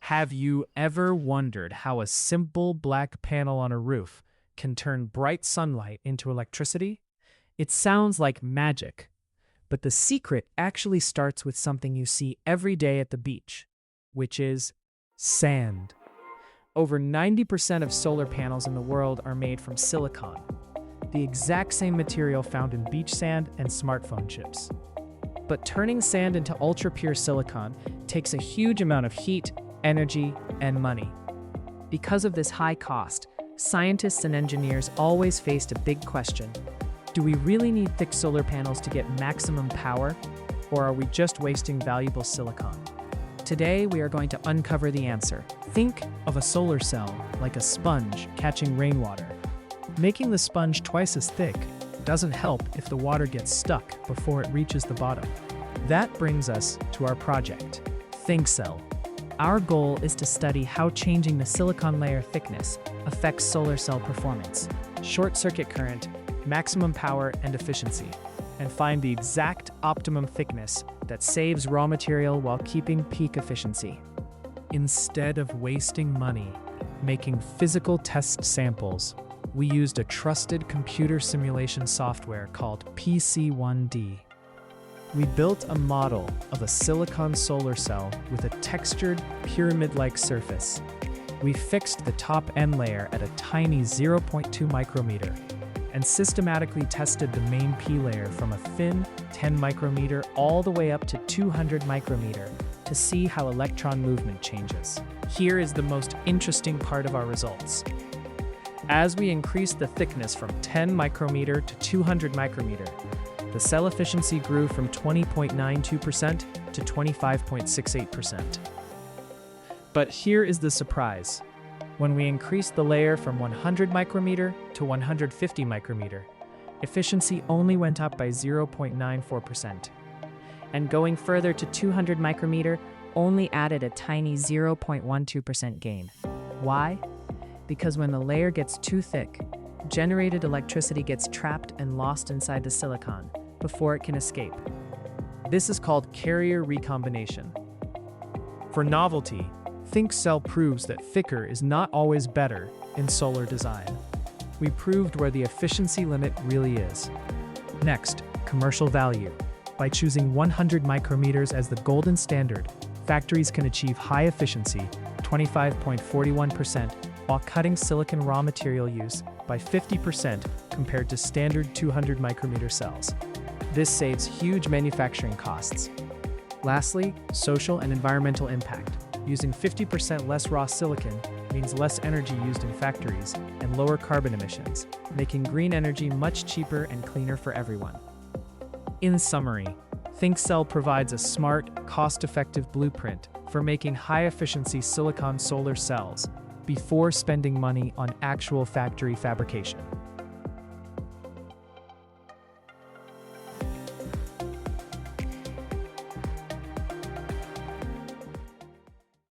Have you ever wondered how a simple black panel on a roof can turn bright sunlight into electricity? It sounds like magic, but the secret actually starts with something you see every day at the beach, which is sand. Over 90% of solar panels in the world are made from silicon, the exact same material found in beach sand and smartphone chips. But turning sand into ultra-pure silicon takes a huge amount of heat, energy, and money. Because of this high cost, scientists and engineers always faced a big question. Do we really need thick solar panels to get maximum power, or are we just wasting valuable silicon? Today, we are going to uncover the answer. Think of a solar cell like a sponge catching rainwater. Making the sponge twice as thick doesn't help if the water gets stuck before it reaches the bottom. That brings us to our project, ThinkCell. Our goal is to study how changing the silicon layer thickness affects solar cell performance, short circuit current, maximum power and efficiency, and find the exact optimum thickness that saves raw material while keeping peak efficiency. Instead of wasting money making physical test samples, we used a trusted computer simulation software called PC1D. We built a model of a silicon solar cell with a textured, pyramid-like surface. We fixed the top N layer at a tiny 0.2 micrometer and systematically tested the main P layer from a thin 10 micrometer all the way up to 200 micrometer to see how electron movement changes. Here is the most interesting part of our results. As we increased the thickness from 10 micrometer to 200 micrometer, the cell efficiency grew from 20.92% to 25.68%. But here is the surprise. When we increased the layer from 100 micrometer to 150 micrometer, efficiency only went up by 0.94%. And going further to 200 micrometer only added a tiny 0.12% gain. Why? Because when the layer gets too thick, generated electricity gets trapped and lost inside the silicon before it can escape. This is called carrier recombination. For novelty, ThinkCell proves that thicker is not always better in solar design. We proved where the efficiency limit really is. Next, commercial value. By choosing 100 micrometers as the golden standard, factories can achieve high efficiency, 25.41%, while cutting silicon raw material use by 50% compared to standard 200 micrometer cells. This saves huge manufacturing costs. Lastly, social and environmental impact. Using 50% less raw silicon means less energy used in factories and lower carbon emissions, making green energy much cheaper and cleaner for everyone. In summary, ThinkCell provides a smart, cost-effective blueprint for making high-efficiency silicon solar cells before spending money on actual factory fabrication.